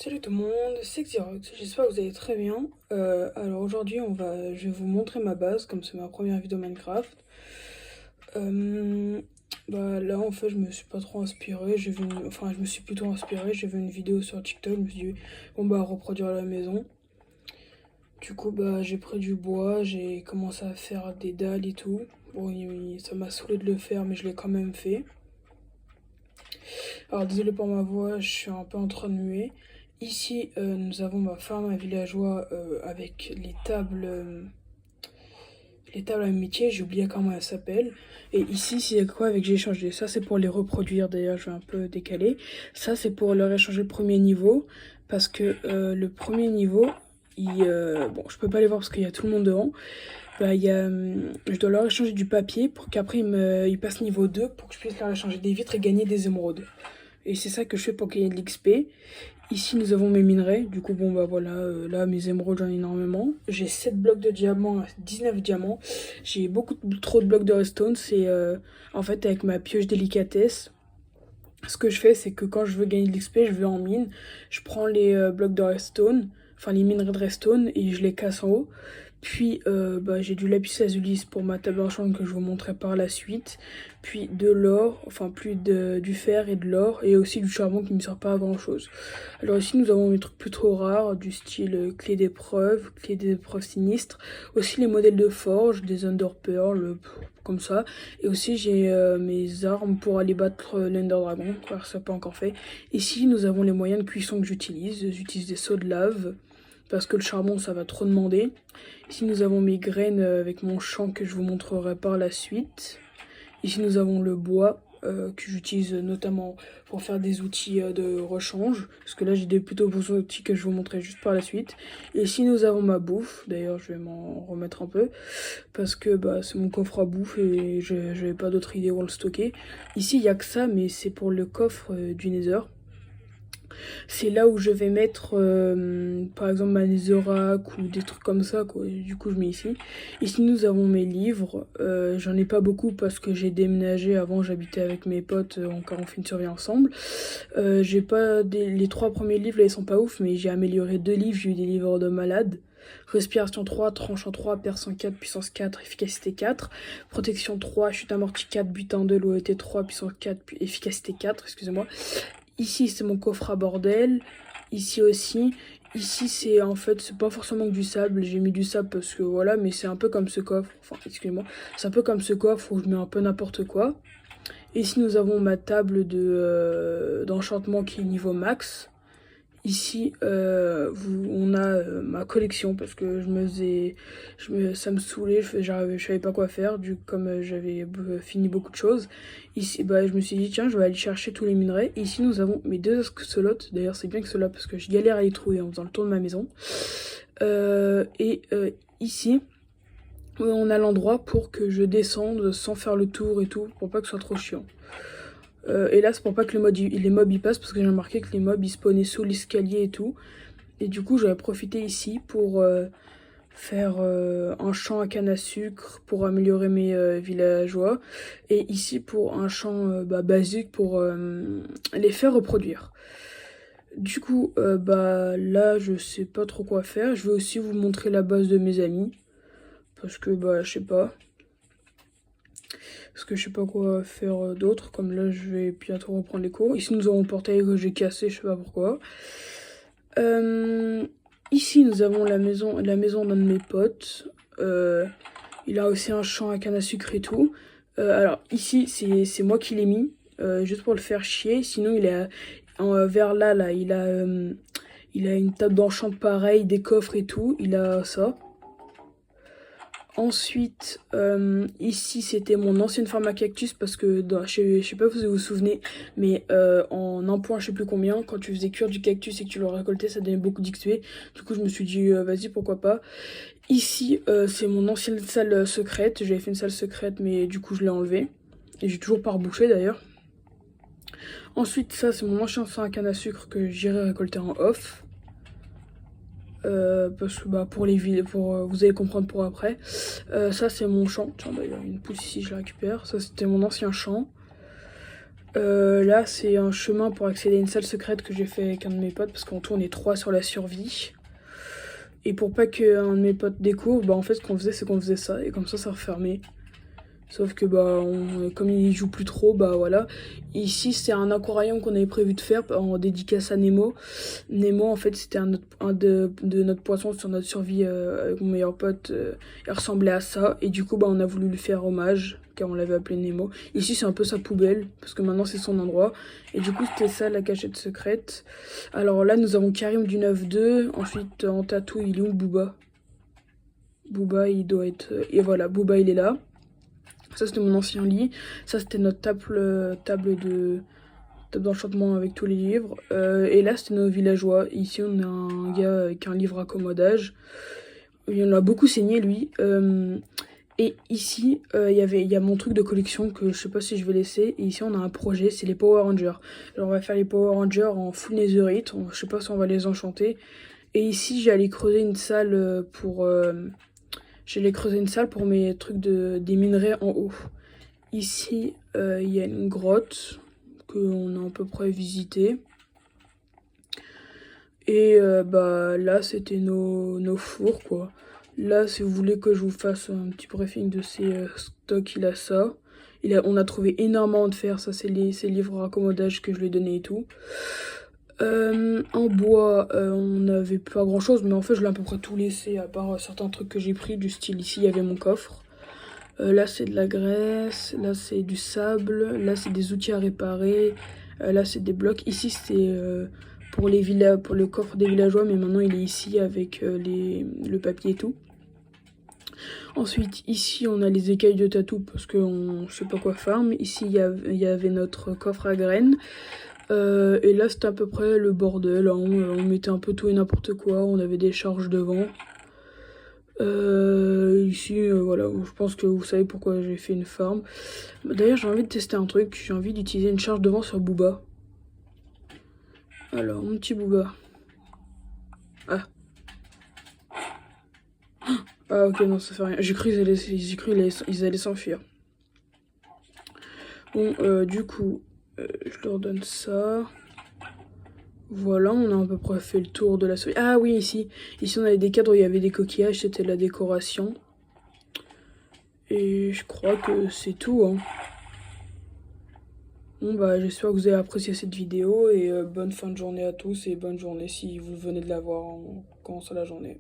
Salut tout le monde, c'est Xerox, j'espère que vous allez très bien. Alors aujourd'hui je vais vous montrer ma base, comme c'est ma première vidéo Minecraft. Euh, Là en fait je me suis pas trop inspiré, je me suis plutôt inspiré, j'ai vu une vidéo sur TikTok, je me suis dit bon bah reproduire à la maison. Du coup j'ai pris du bois, j'ai commencé à faire des dalles et tout. Bon ça m'a saoulé de le faire mais je l'ai quand même fait. Alors désolé pour ma voix, je suis un peu en train de muer. Ici, nous avons ma ferme à villageois avec les tables à métier, j'ai oublié comment elles s'appellent. Et ici, c'est quoi avec j'ai échangé. Ça, c'est pour les reproduire, d'ailleurs, je vais un peu décaler. Ça, c'est pour leur échanger le premier niveau, parce que le premier niveau, bon, je peux pas les voir parce qu'il y a tout le monde devant. Je dois leur échanger du papier pour qu'après ils passent niveau 2 pour que je puisse leur échanger des vitres et gagner des émeraudes. Et c'est ça que je fais pour gagner de l'XP. Ici, nous avons mes minerais. Du coup, bon, bah voilà, là, mes émeraudes, j'en ai énormément. J'ai 7 blocs de diamants, 19 diamants. J'ai trop de blocs de redstone. C'est en fait avec ma pioche délicatesse. Ce que je fais, c'est que quand je veux gagner de l'XP, je vais en mine. Je prends les blocs de redstone, enfin les minerais de redstone, et je les casse en haut. Puis j'ai du lapis lazuli pour ma table enchantée que je vous montrerai par la suite. Puis de l'or, enfin du fer et de l'or, et aussi du charbon qui ne me sert pas à grand chose. Alors ici nous avons mes trucs plus trop rares, du style clé d'épreuve sinistre. Aussi les modèles de forge, des Under Pearl, comme ça. Et aussi j'ai mes armes pour aller battre l'Ender Dragon, car ça n'a pas encore fait. Ici nous avons les moyens de cuisson que j'utilise. J'utilise des seaux de lave parce que le charbon ça va trop demander. Ici nous avons mes graines avec mon champ que je vous montrerai par la suite. Ici nous avons le bois que j'utilise notamment pour faire des outils de rechange. Parce que là j'ai des plutôt beaux outils que je vous montrerai juste par la suite. Et ici nous avons ma bouffe. D'ailleurs je vais m'en remettre un peu. Parce que c'est mon coffre à bouffe et je n'avais pas d'autre idée où le stocker. Ici il n'y a que ça mais c'est pour le coffre du Nether. C'est là où je vais mettre par exemple ma netherrack ou des trucs comme ça quoi. Et du coup je mets ici. Ici nous avons mes livres. J'en ai pas beaucoup parce que j'ai déménagé. Avant j'habitais avec mes potes, encore on fait une survie ensemble. J'ai pas les 3 premiers livres là ils sont pas ouf, mais j'ai amélioré 2 livres. J'ai eu des livres de malade. Respiration 3, tranchant 3, perçant 4, puissance 4, efficacité 4. Protection 3, chute amortie 4, butin 2, loyauté 3, puissance 4, efficacité 4, excusez-moi. Ici c'est mon coffre à bordel. Ici aussi. Ici c'est en fait c'est pas forcément que du sable. J'ai mis du sable parce que voilà, mais c'est un peu comme ce coffre. Enfin excusez-moi. C'est un peu comme ce coffre où je mets un peu n'importe quoi. Ici nous avons ma table d'enchantement qui est niveau max. Ici, on a ma collection parce que ça me saoulait, je savais pas quoi faire, comme j'avais fini beaucoup de choses. Ici, je me suis dit, tiens, je vais aller chercher tous les minerais. Et ici, nous avons mes 2 axolots. D'ailleurs, c'est bien que cela parce que je galère à les trouver en faisant le tour de ma maison. Ici, on a l'endroit pour que je descende sans faire le tour et tout, pour pas que ce soit trop chiant. Et là c'est pour pas que les mobs y passent parce que j'ai remarqué que les mobs ils spawnaient sous l'escalier et tout. Et du coup j'avais profité ici pour faire un champ à canne à sucre pour améliorer mes villageois. Et ici pour un champ basique pour les faire reproduire. Du coup là je sais pas trop quoi faire. Je vais aussi vous montrer la base de mes amis. Parce que je sais pas. Parce que je sais pas quoi faire d'autre. Comme là, je vais bientôt reprendre les cours. Ici, nous avons le portail que j'ai cassé, je sais pas pourquoi. Ici, nous avons la maison d'un de mes potes. Il a aussi un champ à canne à sucre et tout. Alors, ici, c'est moi qui l'ai mis. Juste pour le faire chier. Sinon, il est vers là, il a une table d'enchant pareil, des coffres et tout. Il a ça. Ensuite, ici c'était mon ancienne farm à cactus parce que je sais pas si vous vous souvenez, mais en un point je sais plus combien, quand tu faisais cuire du cactus et que tu le récoltais, ça donnait beaucoup d'XP. Du coup je me suis dit vas-y pourquoi pas. Ici c'est mon ancienne salle secrète, j'avais fait une salle secrète mais du coup je l'ai enlevée. Et j'ai toujours pas rebouché d'ailleurs. Ensuite ça c'est mon ancien sac à canne à sucre que j'irai récolter en off. Parce que pour les villes, vous allez comprendre pour après. Ça c'est mon champ. Tiens d'ailleurs une pousse ici, je la récupère. Ça c'était mon ancien champ. Là, c'est un chemin pour accéder à une salle secrète que j'ai fait avec un de mes potes, parce qu'en tout, on est 3 sur la survie. Et pour pas qu'un de mes potes découvre, bah en fait, ce qu'on faisait, c'est qu'on faisait ça, et comme ça refermait. Sauf que bah comme il joue plus trop, bah voilà. Ici c'est un aquarium qu'on avait prévu de faire en dédicace à Nemo. Nemo en fait c'était un de notre poisson sur notre survie avec mon meilleur pote. Il ressemblait à ça et du coup bah on a voulu lui faire hommage car on l'avait appelé Nemo. Ici c'est un peu sa poubelle parce que maintenant c'est son endroit. Et du coup c'était ça la cachette secrète. Alors là nous avons Karim du 9-2. Ensuite en tatou il est où Booba? Booba il doit être... Et voilà Booba il est là. Ça c'était mon ancien lit, ça c'était notre table d'enchantement avec tous les livres. Et là c'était nos villageois. Ici on a un gars avec un livre accommodage. Il en a beaucoup saigné lui. Et ici il y a mon truc de collection que je sais pas si je vais laisser. Et ici on a un projet, c'est les Power Rangers. Alors on va faire les Power Rangers en full netherite, je sais pas si on va les enchanter. Et ici j'allais creuser une salle pour... J'allais creuser une salle pour mes trucs des minerais en haut. Ici, il y a une grotte qu'on a à peu près visitée. Et bah là, c'était nos fours, quoi. Là, si vous voulez que je vous fasse un petit briefing de ces stocks, il a ça. On a trouvé énormément de fer, ça c'est ces livres raccommodage que je lui ai donné et tout. En bois, on n'avait pas grand chose, mais en fait je l'ai à peu près tout laissé, à part certains trucs que j'ai pris, du style ici il y avait mon coffre. Là c'est de la graisse, là c'est du sable, là c'est des outils à réparer, là c'est des blocs. Ici c'est pour pour le coffre des villageois, mais maintenant il est ici avec le papier et tout. Ensuite ici on a les écailles de tatou parce qu'on sait pas quoi faire, mais ici il y avait notre coffre à graines. Et là c'était à peu près le bordel, hein. On mettait un peu tout et n'importe quoi, on avait des charges devant. Ici voilà, je pense que vous savez pourquoi j'ai fait une farm. D'ailleurs j'ai envie de tester un truc, j'ai envie d'utiliser une charge devant sur Booba. Alors mon petit Booba. Ah ok non ça fait rien, j'ai cru qu'ils allaient s'enfuir. Bon du coup je leur donne ça. Voilà, on a à peu près fait le tour de la souris. Ah oui, ici on avait des cadres où il y avait des coquillages, c'était de la décoration. Et je crois que c'est tout, hein. Bon bah j'espère que vous avez apprécié cette vidéo et bonne fin de journée à tous et bonne journée si vous venez de la voir en commençant la journée.